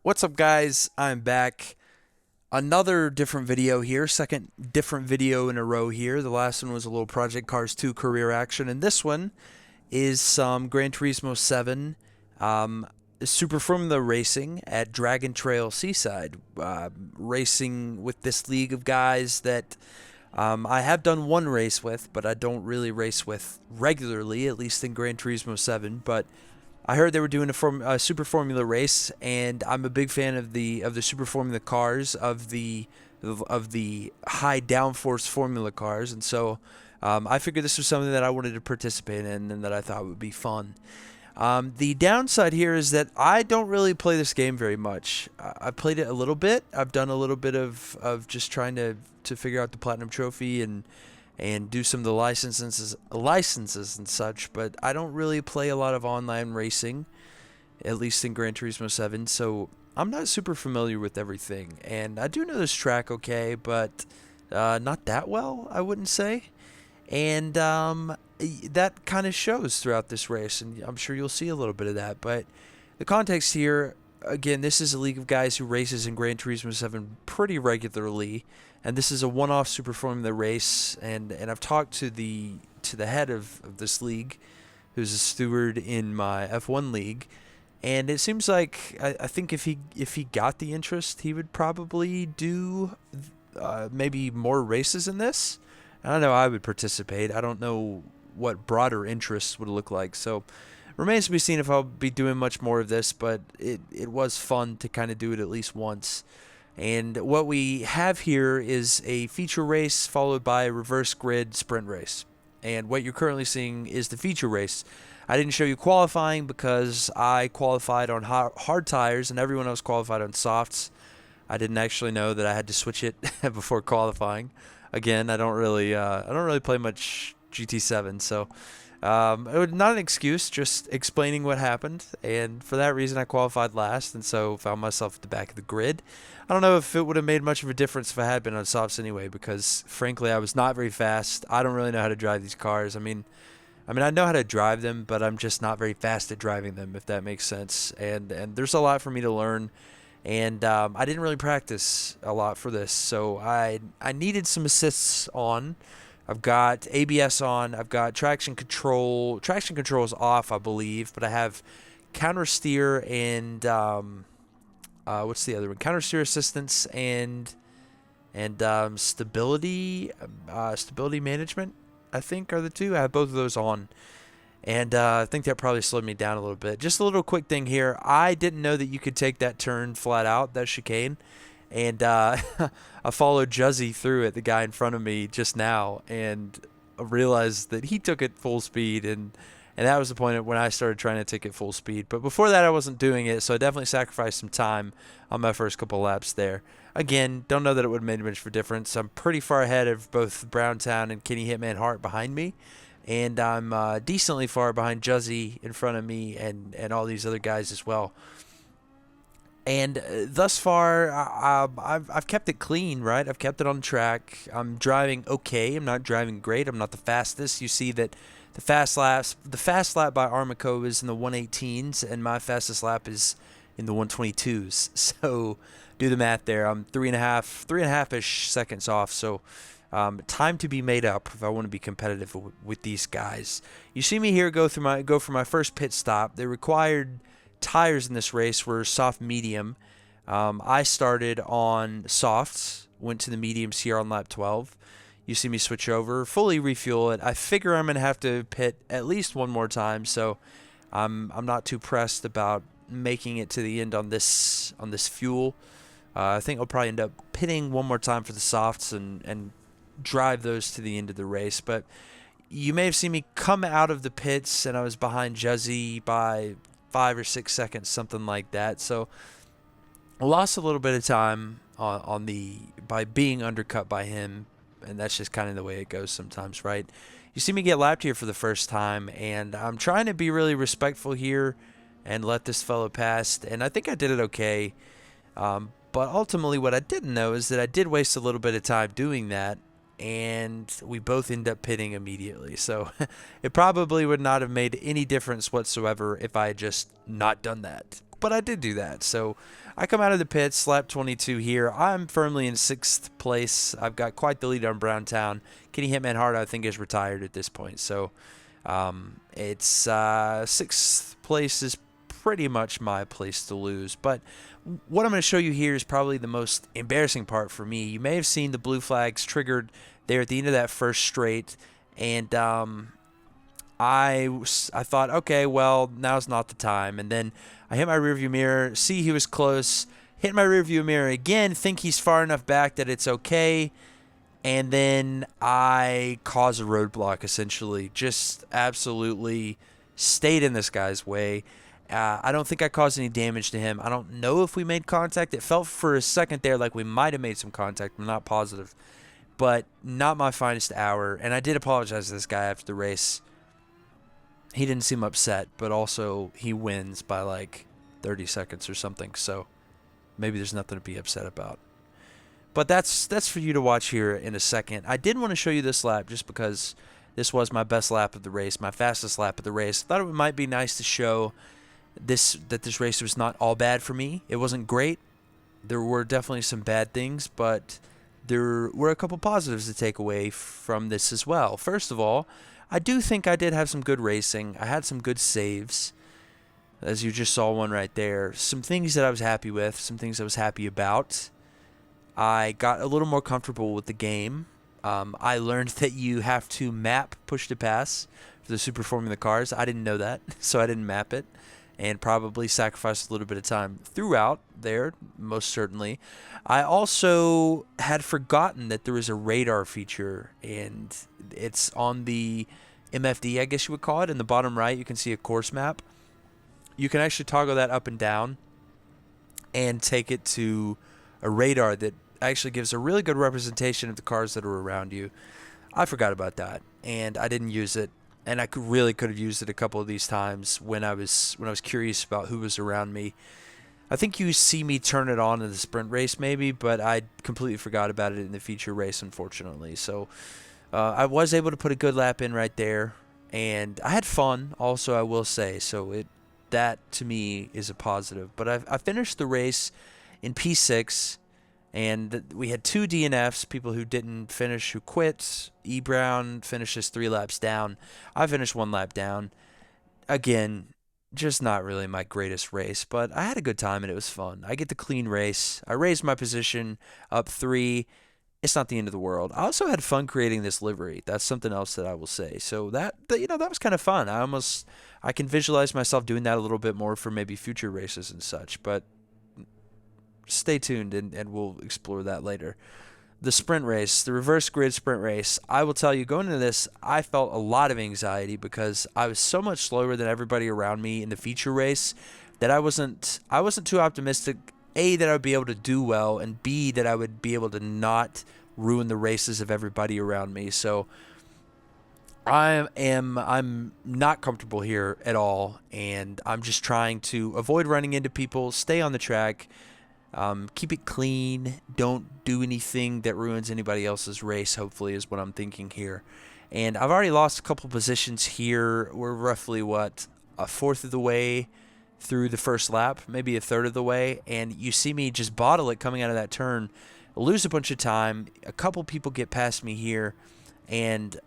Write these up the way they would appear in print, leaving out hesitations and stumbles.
What's up, guys? I'm back. Another different video here. Second different video in a row here. The last one was a little Project Cars 2 career action, and this one is some Gran Turismo 7 um, Super Formula racing at Dragon Trail Seaside. Racing with this league of guys that I have done one race with, but I don't really race with regularly, at least in Gran Turismo 7. But I heard they were doing a Super Formula race, and I'm a big fan of the Super Formula cars, of the high downforce Formula cars, and so I figured this was something that I wanted to participate in and that I thought would be fun. The downside here is that I don't really play this game very much. I played it a little bit. I've done a little bit of just trying to figure out the Platinum Trophy and do some of the licenses and such, but I don't really play a lot of online racing, at least in Gran Turismo 7, so I'm not super familiar with everything. And I do know this track okay, but not that well, I wouldn't say. And that kind of shows throughout this race, and I'm sure you'll see a little bit of that. But the context here, again, this is a league of guys who races in Gran Turismo 7 pretty regularly, and this is a one-off Super Formula race. And I've talked to the head of this league, who's a steward in my F1 league, and it seems like I think if he got the interest, he would probably do maybe more races in this. I don't know. I would participate. I don't know what broader interests would look like. So remains to be seen if I'll be doing much more of this, but it was fun to kind of do it at least once. And what we have here is a feature race followed by a reverse grid sprint race. And what you're currently seeing is the feature race. I didn't show you qualifying because I qualified on hard tires and everyone else qualified on softs. I didn't actually know that I had to switch it before qualifying. Again, I don't really play much GT7, so it was not an excuse, just explaining what happened. And for that reason, I qualified last, and so found myself at the back of the grid. I don't know if it would have made much of a difference if I had been on softs anyway, because frankly, I was not very fast. I don't really know how to drive these cars. I know how to drive them, but I'm just not very fast at driving them, if that makes sense. And there's a lot for me to learn. And I didn't really practice a lot for this, so I needed some assists on. I've got ABS on. I've got traction control. Traction control is off, I believe, but I have counter steer and what's the other one? Counter steer assistance and stability management, I think, are the two. I have both of those on. And I think that probably slowed me down a little bit. Just a little quick thing here. I didn't know that you could take that turn flat out, that chicane. And I followed Juzzy through it, the guy in front of me just now, and I realized that he took it full speed. And that was the point when I started trying to take it full speed. But before that, I wasn't doing it, so I definitely sacrificed some time on my first couple laps there. Again, don't know that it would have made much of a difference. I'm pretty far ahead of both Browntown and Kenny Hitman Hart behind me. And I'm decently far behind Juzzy in front of me and all these other guys as well. And thus far, I've kept it clean, right? I've kept it on track. I'm driving okay. I'm not driving great. I'm not the fastest. You see that the fast lap by Armico is in the 118s, and my fastest lap is in the 122s. So do the math there. I'm three and a half-ish seconds off. So time to be made up if I want to be competitive with these guys. You see me here go for my first pit stop. The required tires in this race were soft medium. I started on softs, went to the mediums here on lap 12. You see me switch over, fully refuel it. I figure I'm gonna have to pit at least one more time, so I'm not too pressed about making it to the end on this fuel. I think I'll probably end up pitting one more time for the softs and drive those to the end of the race. But you may have seen me come out of the pits and I was behind Juzzy by 5 or 6 seconds, something like that. So I lost a little bit of time by being undercut by him, and that's just kind of the way it goes sometimes, right? You see me get lapped here for the first time, and I'm trying to be really respectful here and let this fellow pass, and I think I did it okay. But ultimately what I didn't know is that I did waste a little bit of time doing that, and we both end up pitting immediately. So it probably would not have made any difference whatsoever if I had just not done that. but I did do that. So I come out of the pits, lap 22 here. I'm firmly in 6th place. I've got quite the lead on Browntown. Kenny Hitman Hart, I think, is retired at this point. So it's 6th place is pretty much my place to lose. But what I'm going to show you here is probably the most embarrassing part for me. You may have seen the blue flags triggered there at the end of that first straight, and I thought, okay, well, now's not the time. And then I hit my rearview mirror, see he was close, hit my rearview mirror again, think he's far enough back that it's okay, and then I cause a roadblock, essentially. Just absolutely stayed in this guy's way. I don't think I caused any damage to him. I don't know if we made contact. It felt for a second there like we might have made some contact. I'm not positive. But not my finest hour. And I did apologize to this guy after the race. He didn't seem upset, but also he wins by like 30 seconds or something. So maybe there's nothing to be upset about. But that's for you to watch here in a second. I did want to show you this lap just because this was my best lap of the race, my fastest lap of the race. Thought it might be nice to show that this race was not all bad for me. It wasn't great. There were definitely some bad things, but there were a couple positives to take away from this as well. First of all, I do think I did have some good racing. I had some good saves, as you just saw one right there. Some things that I was happy with, some things I was happy about. I got a little more comfortable with the game. I learned that you have to map push to pass for the Super Formula cars. I didn't know that, so I didn't map it, and probably sacrificed a little bit of time throughout there, most certainly. I also had forgotten that there was a radar feature, and it's on the MFD, I guess you would call it. In the bottom right, you can see a course map. You can actually toggle that up and down and take it to a radar that actually gives a really good representation of the cars that are around you. I forgot about that, and I didn't use it. And I really could have used it a couple of these times when I was curious about who was around me. I think you see me turn it on in the sprint race maybe, but I completely forgot about it in the feature race, unfortunately. So I was able to put a good lap in right there, and I had fun also, I will say. So that to me is a positive. But I finished the race in P6, and we had 2 DNFs, people who didn't finish, who quit. E. Brown finishes 3 laps down. I finished 1 lap down. Again, just not really my greatest race, but I had a good time and it was fun. I get the clean race. I raised my position up 3. It's not the end of the world. I also had fun creating this livery. That's something else that I will say. So that was kind of fun. I can visualize myself doing that a little bit more for maybe future races and such, but stay tuned and we'll explore that later. The sprint race, the reverse grid sprint race, I will tell you, going into this, I felt a lot of anxiety because I was so much slower than everybody around me in the feature race that I wasn't too optimistic, A, that I would be able to do well, and B, that I would be able to not ruin the races of everybody around me. So I'm not comfortable here at all, and I'm just trying to avoid running into people, stay on the track, keep it clean, don't do anything that ruins anybody else's race, hopefully, is what I'm thinking here. And I've already lost a couple positions here. We're roughly, a fourth of the way through the first lap, maybe a third of the way, and you see me just bottle it coming out of that turn, lose a bunch of time. A couple people get past me here, and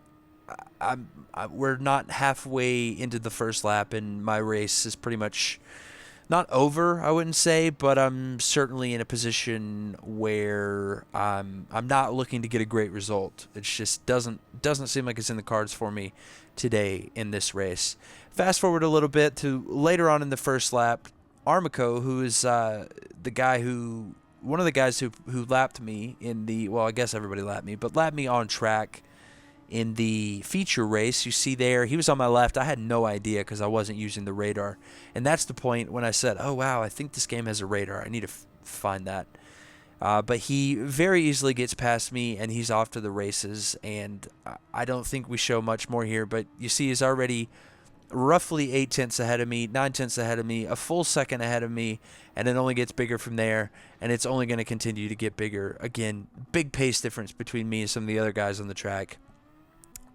we're not halfway into the first lap, and my race is pretty much not over, I wouldn't say, but I'm certainly in a position where I'm not looking to get a great result. It just doesn't seem like it's in the cards for me today in this race. Fast forward a little bit to later on in the first lap, Armico, who is one of the guys who lapped me in the, well, I guess everybody lapped me, but lapped me on track in the feature race. You see there, he was on my left. I had no idea because I wasn't using the radar. And that's the point when I said, oh, wow, I think this game has a radar. I need to find that. But he very easily gets past me, and he's off to the races. And I don't think we show much more here. But you see he's already roughly 8 tenths ahead of me, 9 tenths ahead of me, a full second ahead of me, and it only gets bigger from there, and it's only going to continue to get bigger. Again, big pace difference between me and some of the other guys on the track.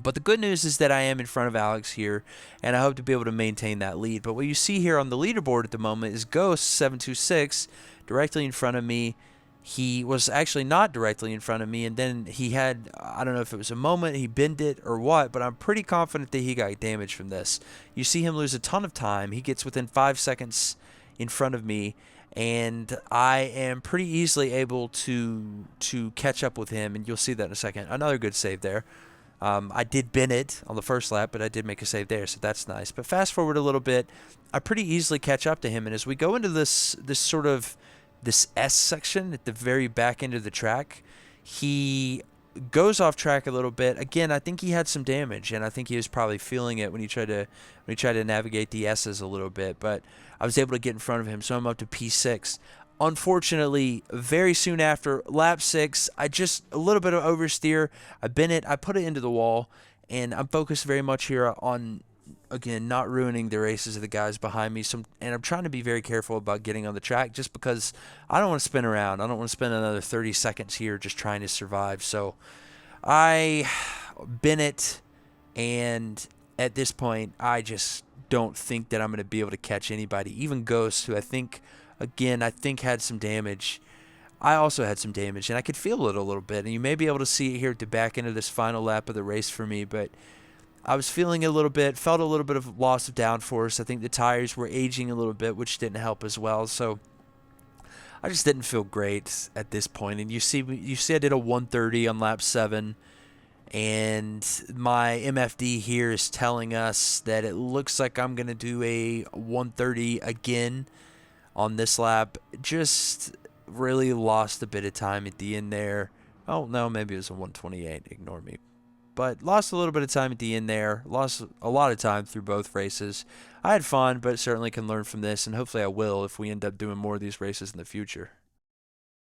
But the good news is that I am in front of Alex here, and I hope to be able to maintain that lead. But what you see here on the leaderboard at the moment is Ghost726 directly in front of me. He was actually not directly in front of me, and then he had, I don't know if it was a moment, he binned it or what, but I'm pretty confident that he got damaged from this. You see him lose a ton of time. He gets within 5 seconds in front of me, and I am pretty easily able to catch up with him, and you'll see that in a second. Another good save there. I did bin it on the first lap, but I did make a save there, so that's nice. But fast forward a little bit, I pretty easily catch up to him, and as we go into this S section at the very back end of the track, he goes off track a little bit. Again, I think he had some damage, and I think he was probably feeling it when he tried to navigate the S's a little bit. But I was able to get in front of him, so I'm up to P6. Unfortunately, very soon after lap 6, I just a little bit of oversteer. I bin it, I put it into the wall, and I'm focused very much here on, again, not ruining the races of the guys behind me. And I'm trying to be very careful about getting on the track, just because I don't want to spin around. I don't want to spend another 30 seconds here just trying to survive. So I bin it, and at this point, I just don't think that I'm going to be able to catch anybody, even Ghost, who I think had some damage. I also had some damage, and I could feel it a little bit. And you may be able to see it here at the back end of this final lap of the race for me, but I was feeling it a little bit, felt a little bit of loss of downforce. I think the tires were aging a little bit, which didn't help as well. So I just didn't feel great at this point. And you see I did a 130 on lap 7, and my MFD here is telling us that it looks like I'm going to do a 130 again on this lap. Just really lost a bit of time at the end there. Oh, no, maybe it was a 128. Ignore me. But lost a little bit of time at the end there. Lost a lot of time through both races. I had fun, but certainly can learn from this, and hopefully I will if we end up doing more of these races in the future.